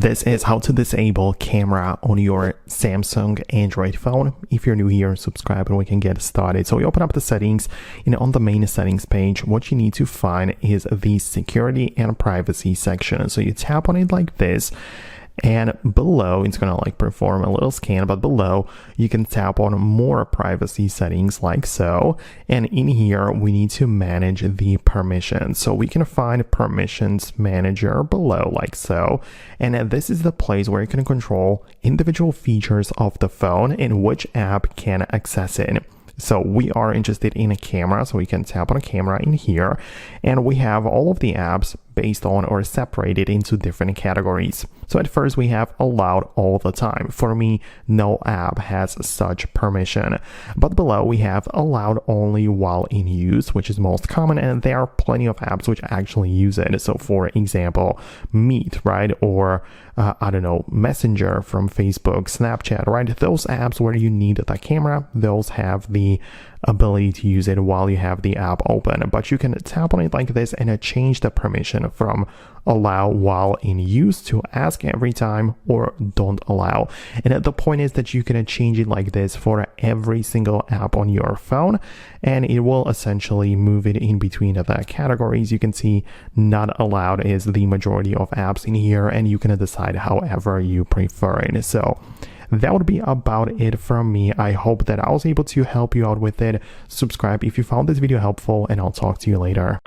This is how to disable camera on your Samsung Android phone. If you're new here, subscribe and we can get started. So you open up the settings, and on the main settings page, what you need to find is the security and privacy section. So you tap on it like this, and below it's gonna perform a little scan, but below you can tap on more privacy settings like so, and in here we need to manage the permissions. So we can find permissions manager below like so, and this is the place where you can control individual features of the phone and which app can access it. So we are interested in a camera, so we can tap on a camera in here, and we have all of the apps based on or separated into different categories. So at first we have allowed all the time. For me, no app has such permission. But below we have allowed only while in use, which is most common, and there are plenty of apps which actually use it. So for example, Meet, right? Or I don't know, Messenger from Facebook, Snapchat, right? Those apps where you need the camera, those have the ability to use it while you have the app open. But you can tap on it like this and change the permission from allow while in use to ask every time or don't allow. And the point is that you can change it like this for every single app on your phone, and it will essentially move it in between the categories. You can see not allowed is the majority of apps in here, and you can decide however you prefer it. So that would be about it from me. I hope that I was able to help you out with it. Subscribe if you found this video helpful, and I'll talk to you later.